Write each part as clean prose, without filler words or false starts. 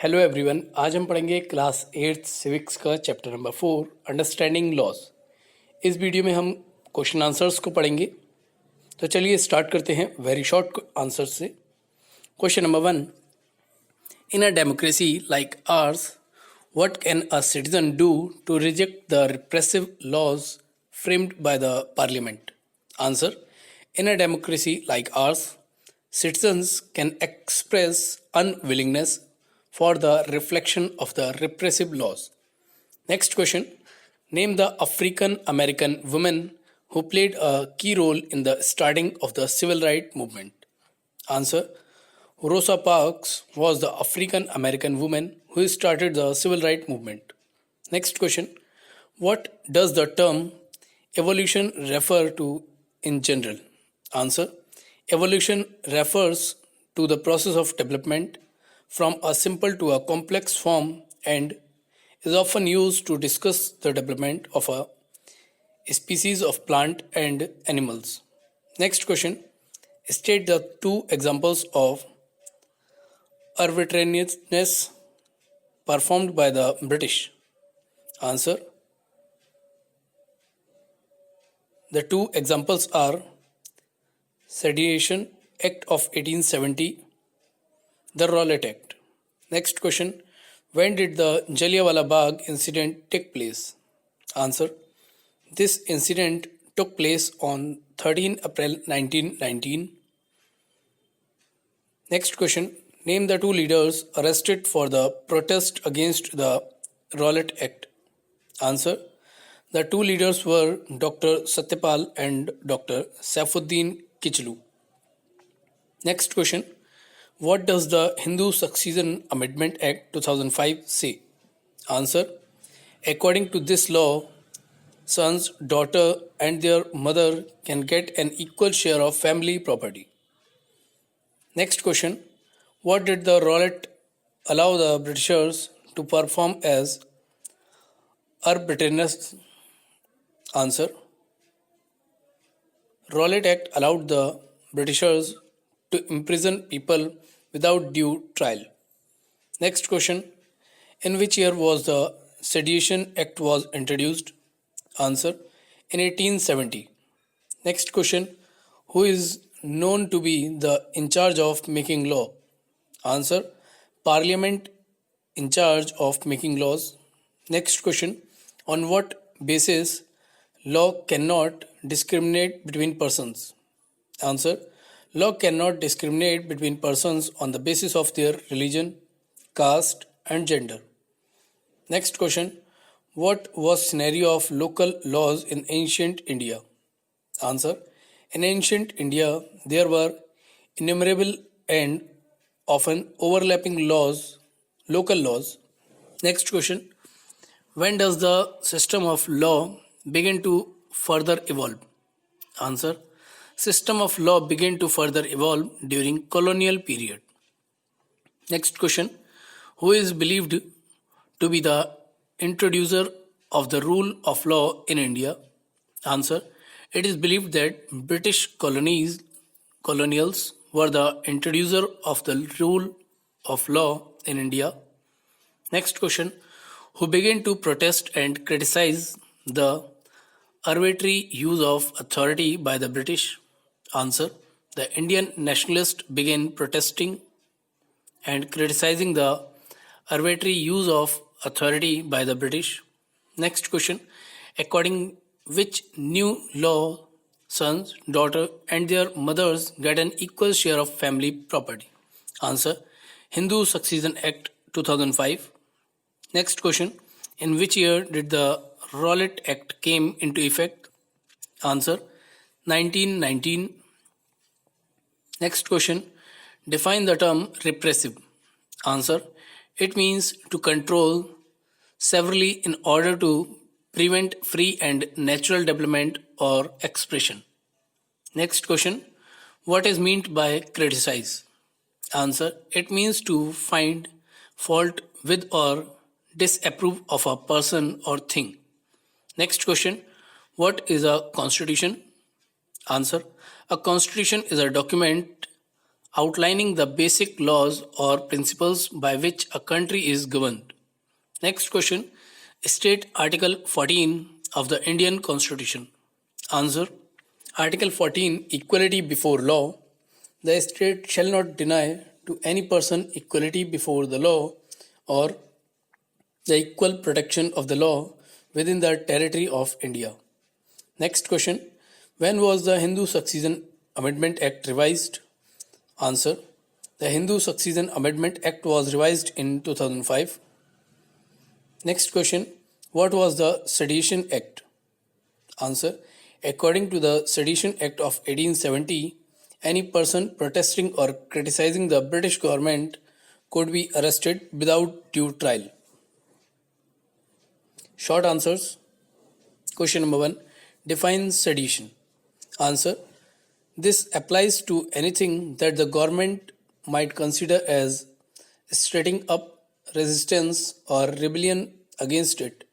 Hello everyone. आज हम पढ़ेंगे क्लास 8 सिविक्स का चैप्टर नंबर 4 अंडरस्टैंडिंग लॉज। इस वीडियो में हम क्वेश्चन आंसर्स को पढ़ेंगे। तो चलिए स्टार्ट करते हैं वेरी शॉर्ट आंसर से। Question number 1, in a democracy like ours what can a citizen do to reject the repressive laws framed by the parliament? Answer, in a democracy like ours citizens can express unwillingness for the reflection of the repressive laws. Next question, name the African American woman who played a key role in the starting of the civil rights movement. Answer, Rosa Parks was the African American woman who started the civil rights movement. Next question, what does the term evolution refer to in general? Answer, evolution refers to the process of development from a simple to a complex form and is often used to discuss the development of a species of plant and animals. Next question, state the two examples of arbitrariness performed by the British. Answer, the two examples are Sedition Act of 1870, the Rowlatt Act. Next question, when did the Jallianwala Bagh incident take place? Answer, this incident took place on 13 April 1919. Next question, name the two leaders arrested for the protest against the Rowlatt Act. Answer, the two leaders were Dr. Satyapal and Dr. Saifuddin Kichlu. Next question, what does the Hindu Succession Amendment Act 2005 say? Answer, according to this law, sons, daughter and their mother can get an equal share of family property. Next question, what did the Rowlatt allow the Britishers to perform as arbitrariness? Answer, Rowlatt Act allowed the Britishers to imprison people without due trial. Next question, in which year was the Sedition Act was introduced? Answer, in 1870. Next question, who is known to be the in charge of making law? Answer, Parliament in charge of making laws. Next question, on what basis law cannot discriminate between persons? Answer, law cannot discriminate between persons on the basis of their religion, caste and gender. Next question, what was scenario of local laws in ancient India? Answer, in ancient India there were innumerable and often overlapping laws, local laws. Next question, when does the system of law begin to further evolve? Answer, system of law began to further evolve during colonial period. Next question, who is believed to be the introducer of the rule of law in India? Answer, it is believed that British colonials were the introducer of the rule of law in India. Next question, who began to protest and criticize the arbitrary use of authority by the British? Answer, the Indian nationalists began protesting and criticizing the arbitrary use of authority by the British. Next question, according which new law sons, daughter and their mothers get an equal share of family property? Answer, Hindu Succession Act 2005. Next question, in which year did the Rowlatt Act came into effect? Answer, 1919. Next question, define the term repressive. Answer, it means to control severely in order to prevent free and natural development or expression. Next question, what is meant by criticize? Answer, it means to find fault with or disapprove of a person or thing. Next question, what is a constitution? Answer, a constitution is a document outlining the basic laws or principles by which a country is governed. Next question. State Article 14 of the Indian Constitution. Answer. Article 14 Equality before law. The state shall not deny to any person equality before the law or the equal protection of the law within the territory of India. Next question. When was the Hindu Succession Amendment Act revised? Answer. The Hindu Succession Amendment Act was revised in 2005. Next question. What was the Sedition Act? Answer. According to the Sedition Act of 1870, any person protesting or criticizing the British government could be arrested without due trial. Short answers. Question number 1. Define sedition. Answer. This applies to anything that the government might consider as setting up resistance or rebellion against it.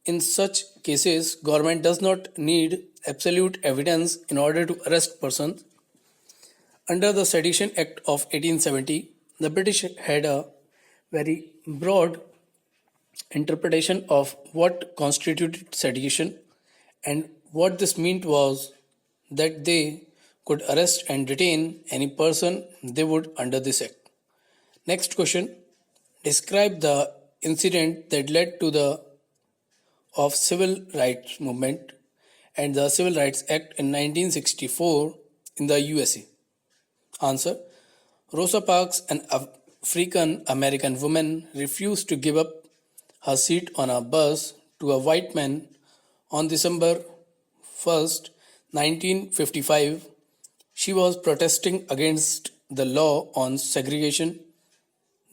In such cases, government does not need absolute evidence in order to arrest persons. Under the Sedition Act of 1870, the British had a very broad interpretation of what constituted sedition, and what this meant was that they could arrest and detain any person they would under this act. Next question. Describe the incident that led to the of civil rights movement and the Civil Rights Act in 1964 in the USA. Answer. Rosa Parks, an African American woman, refused to give up her seat on a bus to a white man on December 1st, 1955. She was protesting against the law on segregation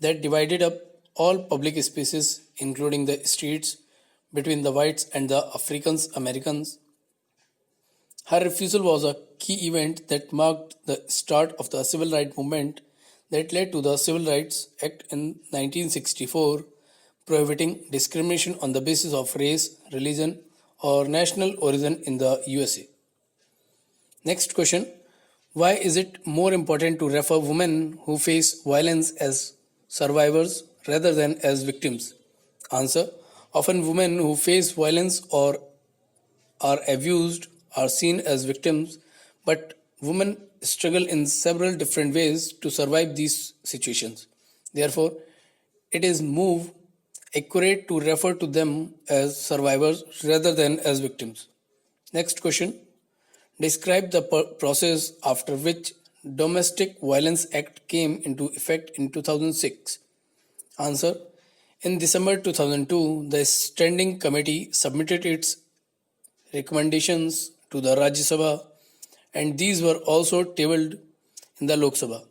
that divided up all public spaces, including the streets, between the whites and the African Americans. Her refusal was a key event that marked the start of the civil rights movement that led to the Civil Rights Act in 1964, prohibiting discrimination on the basis of race, religion, or national origin in the USA. Next question. Why is it more important to refer women who face violence as survivors rather than as victims? Answer. Often women who face violence or are abused are seen as victims, but women struggle in several different ways to survive these situations. Therefore, it is more accurate to refer to them as survivors rather than as victims. Next question. Describe the process after which Domestic Violence Act came into effect in 2006. Answer. In December 2002, the Standing Committee submitted its recommendations to the Rajya Sabha, and these were also tabled in the Lok Sabha.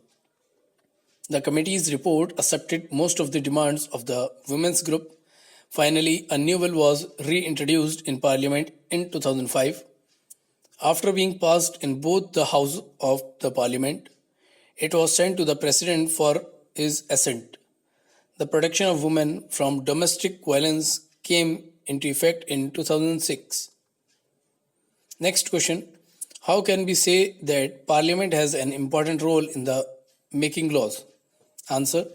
The committee's report accepted most of the demands of the women's group. Finally, a new bill was reintroduced in Parliament in 2005. After being passed in both the House of the Parliament, it was sent to the President for his assent. The Protection of Women from Domestic Violence came into effect in 2006. Next question. How can we say that Parliament has an important role in the making laws? Answer.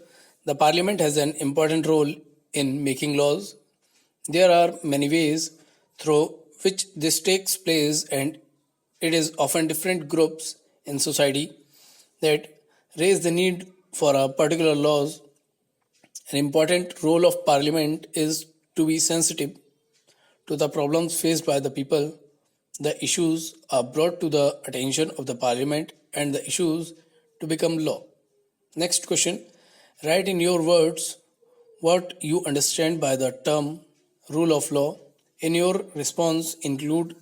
The Parliament has an important role in making laws. There are many ways through which this takes place, and it is often different groups in society that raise the need for a particular laws. An important role of Parliament is to be sensitive to the problems faced by the people. The issues are brought to the attention of the Parliament and the issues to become law. Next question. Write in your words what you understand by the term rule of law. In your response, include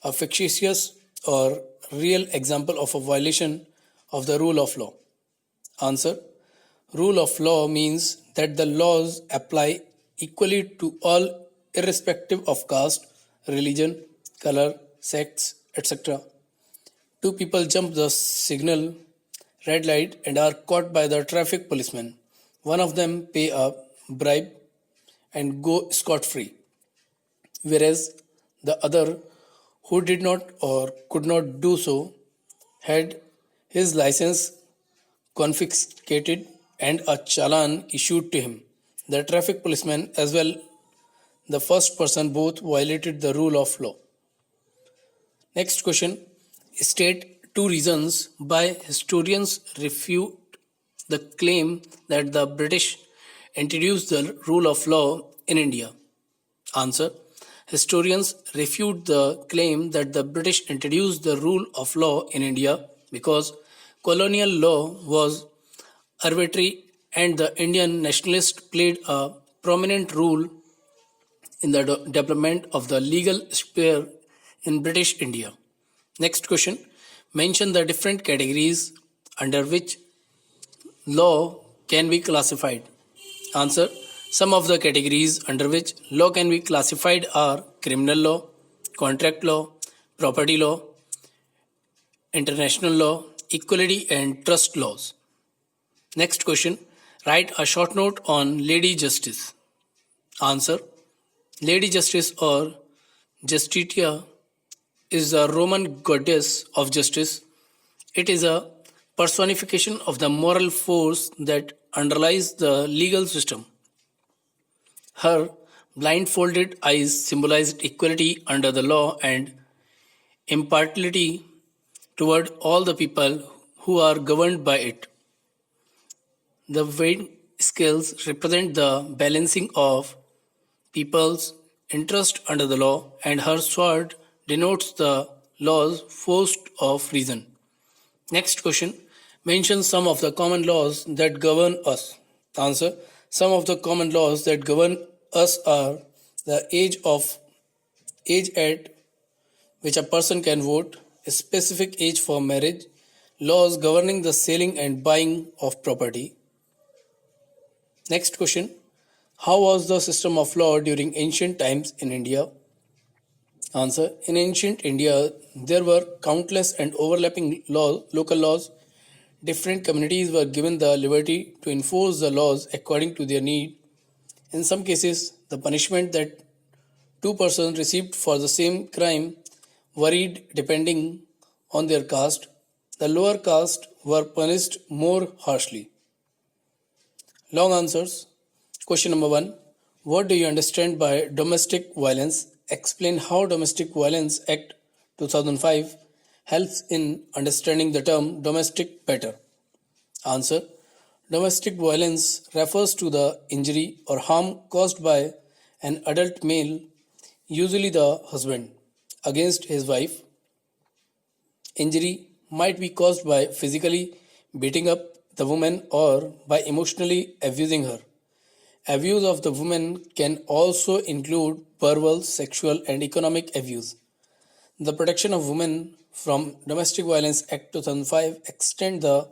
a fictitious or real example of a violation of the rule of law. Answer. Rule of law means that the laws apply equally to all irrespective of caste, religion, color, sex, etc. Two people jump the signal red light and are caught by the traffic policeman. One of them pay a bribe and go scot-free, whereas the other, who did not or could not do so, had his license confiscated and a challan issued to him. The traffic policeman, as well the first person, both violated the rule of law. Next question. State two reasons why historians refute the claim that the British introduced the rule of law in India. Answer. Historians refute the claim that the British introduced the rule of law in India because colonial law was arbitrary and the Indian nationalists played a prominent role in the development of the legal sphere in British India. Next question. Mention the different categories under which law can be classified. Answer. Some of the categories under which law can be classified are criminal law, contract law, property law, international law, equality and trust laws. Next question. Write a short note on Lady Justice. Answer. Lady Justice or Justitia is a Roman goddess of justice. It is a personification of the moral force that underlies the legal system. Her blindfolded eyes symbolized equality under the law and impartiality toward all the people who are governed by it. The weighing scales represent the balancing of people's interest under the law, and her sword denotes the law's force of reason. Next question. Mention some of the common laws that govern us. Answer. Some of the common laws that govern us are the age at which a person can vote, a specific age for marriage, laws governing the selling and buying of property. Next question. How was the system of law during ancient times in India? Answer. In ancient India, there were countless and overlapping local laws. Different communities were given the liberty to enforce the laws according to their need. In some cases, the punishment that two persons received for the same crime varied depending on their caste. The lower caste were punished more harshly. Long answers. Question number 1. What do you understand by domestic violence? Explain how Domestic Violence Act 2005 helps in understanding the term domestic better. Answer. Domestic violence refers to the injury or harm caused by an adult male, usually the husband, against his wife. Injury might be caused by physically beating up the woman or by emotionally abusing her. Abuse of the woman can also include verbal, sexual, and economic abuse. The Protection of Women from Domestic Violence Act 2005 extend the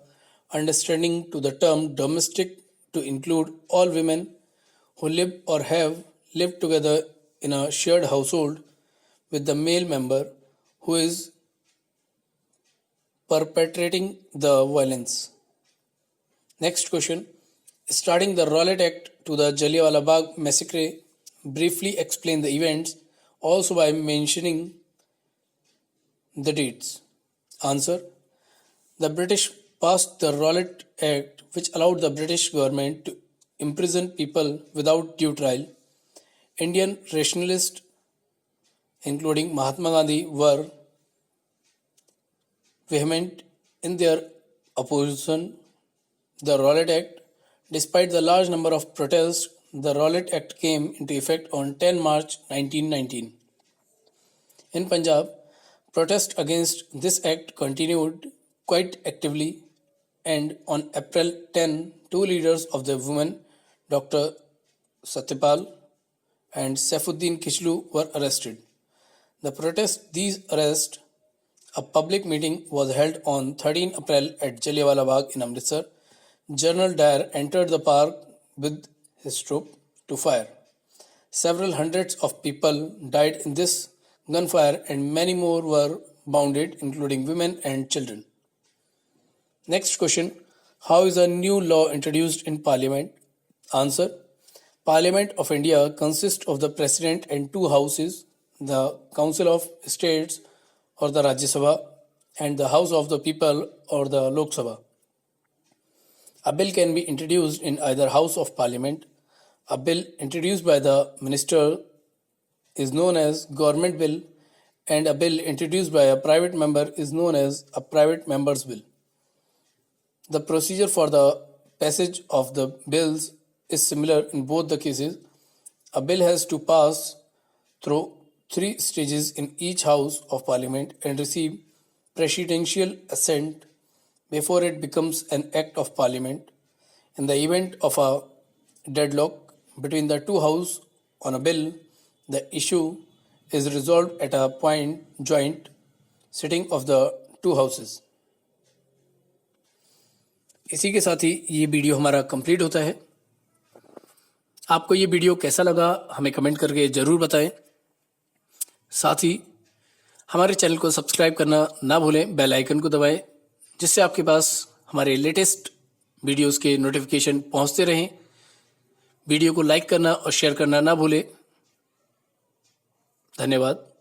understanding to the term domestic to include all women who live or have lived together in a shared household with the male member who is perpetrating the violence. Next question. Starting the Rowlatt Act to the Jallianwala Bagh massacre, briefly explain the events, also by mentioning the dates. Answer. The British passed the Rowlatt Act, which allowed the British government to imprison people without due trial. Indian rationalists, including Mahatma Gandhi, were vehement in their opposition to the Rowlatt Act. Despite the large number of protests, the Rowlatt Act came into effect on 10 March 1919. In Punjab, protests against this act continued quite actively, and on April 10, two leaders of the women, Dr. Satyapal and Saifuddin Kichlu, were arrested. The protest these arrests, a public meeting was held on 13 April at Jallianwala Bagh in Amritsar. General Dyer entered the park with his troop to fire. Several hundreds of people died in this gunfire and many more were wounded, including women and children. Next question. How is a new law introduced in Parliament? Answer. Parliament of India consists of the President and two houses, the Council of States or the Rajya Sabha and the House of the People or the Lok Sabha. A bill can be introduced in either House of Parliament. A bill introduced by the minister is known as government bill, and a bill introduced by a private member is known as a private member's bill. The procedure for the passage of the bills is similar in both the cases. A bill has to pass through 3 stages in each House of Parliament and receive presidential assent before it becomes an act of Parliament. In the event of a deadlock between the two houses on a bill, the issue is resolved at a joint sitting of the two houses. इसी के साथ ही ये video हमारा complete होता है। आपको ये video कैसा लगा हमें कमेंट करके ज़रूर बताएं। साथ ही हमारे चैनल को सब्सक्राइब करना ना भूलें, बेल आइकन को दबाएं, जिससे आपके पास हमारे लेटेस्ट वीडियोस के नोटिफिकेशन पहुंचते रहें। वीडियो को लाइक करना और शेयर करना ना भूलें। धन्यवाद।